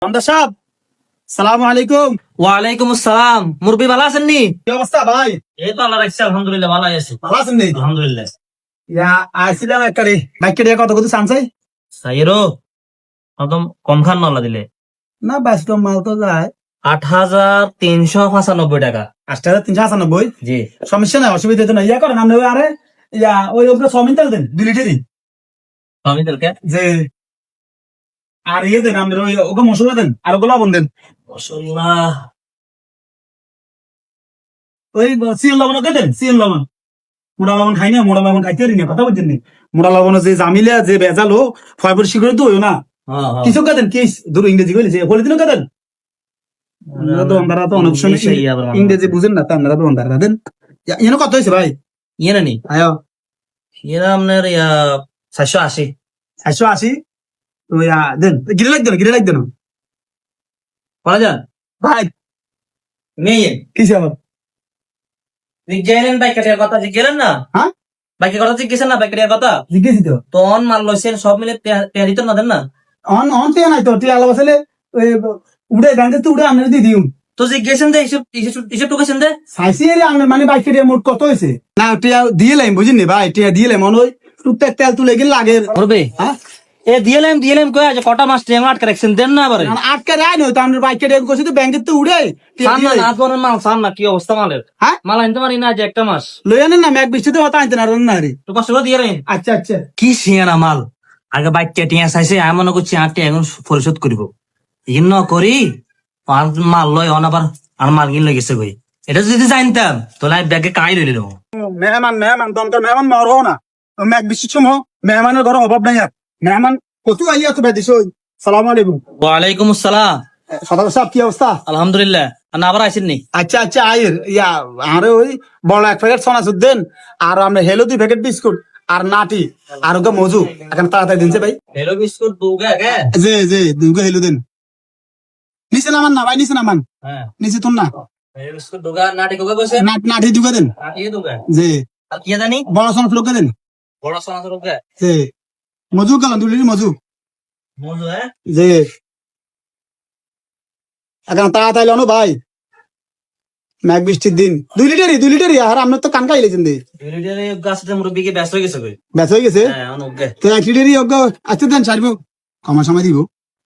দোকানদার সাহেব, সালাম আলাইকুম। ওয়ালাইকুম আসসালাম। মুরব্বী ভালো আছেন নি? কি অবস্থা ভাই? এই তো আল্লাহ রাখছে, আলহামদুলিল্লাহ ভালো আছি। ভালো আছেন নি? আলহামদুলিল্লাহ। আসছিলাম একটা বাইক দিয়ে কত কত চান্সাই সাইরো একদম কম খান নলা দিলে না, ব্যস্ত মাল তো যায় 8,395 টাকা। 8,395। জি সমস্যা নাই, অসুবিধা তো নাই। করেন আপনি আরে ওই ওপরে 6 মিনিট দেন, 2 লিটারই আমি তেলকে যে। আর দেন আপনার ওই ওকে মশলা দেন, আর ওগুলো লবণ দেন। মশলা ওই সিএল লবণ ওকে দেন, সিএল লবণ। মোড়া লবণ খাই না, মোড়া লবণ খাইতে পারি না, কথা বলছেন নি। মোড়া লবণ যে জামিলা যে বেজালো ফয়বর শিখরে তো হইও না। কিছু কেদেন কি দূর ইংরেজি কইলে যে বলে দিন কেদেন। অনেক সময় ইংরেজি বুঝেন না, তো আপনারা দোকানদাররা দেন। এনে কত হয়েছে ভাই? ইয়ে নি আয়ো ইয়ে আপনার 480। 480 দেন। গিরে লাগবে না বলা যান ভাই। মেয়ে কিসে আবার? জিজ্ঞেলেন বাইক কাটিয়ার কথা, জিজ্ঞেলেন না? হ্যাঁ, বাইকের কথা জিজ্ঞেসেন না? বাইক কাটিয়ার কথা জিজ্ঞেসি তো। তখন মাল লইছেন সব মিলে পেয়া দিত না দেন না? অন অন টিয়া নাই তো, টিয়া আলো বসলে উড়ে ব্যাংকে তো উড়ে আপনার দিয়ে দিউম তো জিজ্ঞেসেন দে, হিসেব টুকেছেন দে। সাইসি এর আপনার মানে বাইক কেটে মোট কত হয়েছে না? টিয়া দিয়ে লাইম বুঝিনি ভাই, টিয়া দিয়ে লাইম মনে হয় টুকটাক তেল তুলে গেলে আগের। মুরব্বী হ্যাঁ, এ দিয়েলাম কই আছে কটা মাস টাইম আটকে রাখছেন দেন না এবারে। আটকে রায় নয় তো আপনার বাইক কেটে করছি তো ব্যাংকের তো উড়ে টিয়া সান দিয়ে না লাইম। নাচ বনের মাল সান না, কি অবস্থা মালের? হ্যাঁ, মাল আনতে পারি না যে একটা মাস। লই আনেন না, ম্যাক বৃষ্টিতে হতা আনতে না না রে। তো কষ্ট করে দিয়ে রাখেন। আচ্ছা আচ্ছা, কি সিয়ানা মাল। আগে বাইক কেটিয়া চাইছে আমি মনে করছি আটটি এখন পরিশোধ করিব, ইন ন করি আর মাল লয় অনাবার আর মাল কিন লই গেছে কই। এটা যদি জানতাম তাহলে আমি ব্যাগে কাই লইলে নেবো। মেহমান দমকার মেহমান মর না। ম্যাক বৃষ্টির সময় মেহমানের ঘর অভাব নাই। আর মেহমান কত আইয়া তো বেদিস। সালাম আলাইকুম। ওয়ালাইকুম আসসালাম। সদাগর সাহেব, কি অবস্থা? আলহামদুলিল্লাহ। আর না আবার আইসেন নি? আচ্ছা আচ্ছা, আয়ের আরে ওই বড় 1 প্যাকেট সোনাচুর দেন, আর আমরা হেলো 2 প্যাকেট বিস্কুট আর নাটি আর ওকে মজু এখন তাড়াতাড়ি দিনছে ভাই। হেলো বিস্কুট দুগা গে। যে দুটো হেলো দেন। নিচে নামান না ভাই, নিচে নামান। হ্যাঁ নিচে তুন না। হেলো বিস্কুট দুগা নাটি কোগা কইছে? নাটি দুটো দেন। নাটি দুগা। যে আর কি জানি? বড় সোনাচুর লোকে দেন। বড় সোনা দুগা। যে মজু গেলাম 2 লিটার মজু। মজু যে এখন তাড়াতাড়ি আনো ভাই, ম্যাক বৃষ্টির দিন। 2 লিটারই আর আপনার তো কান খাইলেছেন দে। লিটারে গাছতে মুরব্বিকে ব্যস্ত হয়ে গেছে কই। ব্যাস হয়ে গেছে হ্যাঁ অনকে। তো 1 লিটারই অজ্ঞ। আচ্ছা দেন, ছাড়বো কমার সময় দিব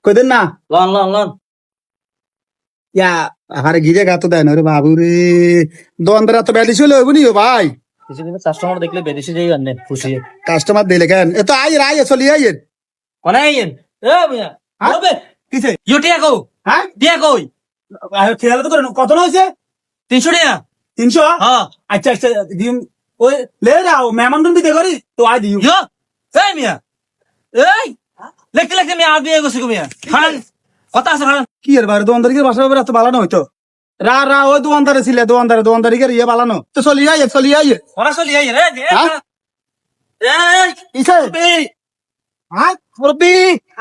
কই দেন না। লন আরে গিরে গা তো দেয় না রে বাবু রে। দোকানদার তো ব্যালিশ হলে হইব নি ভাই? কিছু কিছু কাস্টমার দেখলে বেদেশে যাই আনে খুশি। কাস্টমার দিলে কেন এ তো আইয়ে চলি আইয়ের কোন আইয়েন? এ মিয়া হ্যাঁ? হবে কিসে? ইউ টিয়া কও। হ্যাঁ, টিয়া কই? খেয়াল তো করেন কত না হয়েছে? 300 টাকা। 300? হ্যাঁ আচ্ছা আচ্ছা দিম। ওই লে যাও মেহমান তুমি দে করি তো আই দিও। ইয়ো এই মিয়া এই লেখতে মিয়া আজ বিয়ে গেছে গো মিয়া। খান কথা আছে খান। কি এর বাইরে দোকানদারি বাসা ব্যাপারে এত বালানো হইতো? ওই দোকানদারে ছিল, দোকানদারি ইয়ে বালানো তো চলি আইয়ে। ওরা চলি আইয়েন রে হ্যাঁ? এই কিসে? মুরব্বি হ্যাঁ, মুরব্বি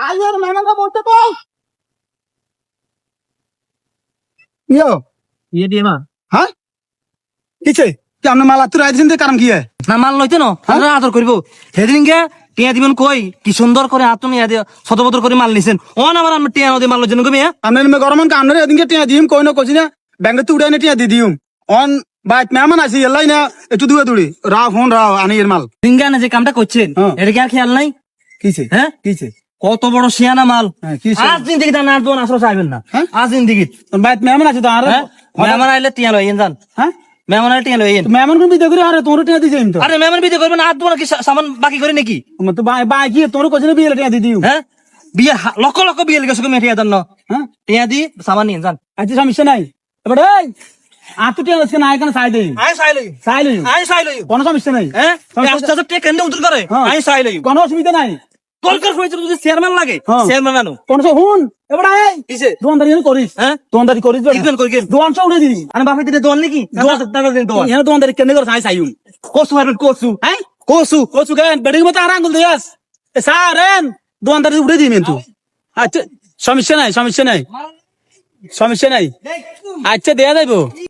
আইয়ের মেহমানরা বলতে তো ইয়ো। ইয়ে দিয়ে মা হ্যাঁ, কিসে? কি আপনি মাল আত্মীয় আইছেন কারণ কি? না মাল লইতে ন আদর করবো সেদিন গে টিয়া দিবেন কই কি সুন্দর করে আতন ইয়া দিয়ে শতবদর করে মাল নিছেন অন আবার আমি টিয়া নদী মাল লইছেন গো মিয়া। আপনার গরম কামনে এদিনকে টিয়া দিম কই না কইছি না ব্যাংকে তো উড়াই না টিয়া দি দিম। অন বাইক মেহমান আছে এলাই না একটু দূরে ফোন আনি এর মাল। সিঙ্গানে যে কামটা করছেন এটা কি আর খেয়াল নাই? কিসে? হ্যাঁ কিসে? কত বড় শিয়ানা মাল। হ্যাঁ, কিসে? আজ জিন্দিগি না আর দোন আসলে চাইবেন না। হ্যাঁ? আজ জিন্দিগি বাইক মেহমান আছে তো আর। মেহমান আইলে টিয়া লইয়েন জান। হ্যাঁ, মেহমান আইলে টিয়া লইয়েন। মেহমান কোন বিদে করে আরে তোর টিয়া দি যাইম তো। আরে মেহমান বিদে করবেন আর তোমার কি সামান বাকি করে নাকি? তো বাই কি তোর কইছ না বিয়ে টিয়া দি দিও। হ্যাঁ বিয়ে লক্ষ লক্ষ বিয়ে লেগেছে গো মেটিয়া জান। হ্যাঁ, টিয়া দি সামান নিন জান। আচ্ছা সমস্যা নাই। এবারে এই আতো টিয়া আজকে নাই কেন চাই দেই। আই চাই লই চাই লই আই চাই লই কোনো সমস্যা নাই। হ্যাঁ আস্তে আস্তে টিয়া কেন উত্তর করে হ্যাঁ। আই চাই লই কোনো অসুবিধা নাই। কলকার হয়েছে যদি চেয়ারম্যান লাগে হ্যাঁ। চেয়ারম্যান আনো কোনো হুন এবারে এই কিসে দোকানদারি করিস। হ্যাঁ দোকানদারি করিস কিসবেন করি কেন দোকান সব উড়ে দিবি। আরে বাপে দিতে দোন নাকি দাদা দিন দোন এখানে দোকানদারি কেন করে চাই চাইম কোসু হারবেন কোসু হ্যাঁ কোসু কচু কেন বেডিং মতো আর আঙ্গুল দিয়াস স্যার এন দোকানদারি উড়ে দিবি কিন্তু। আচ্ছা সমস্যা নাই। আচ্ছা দেয়া যাইব।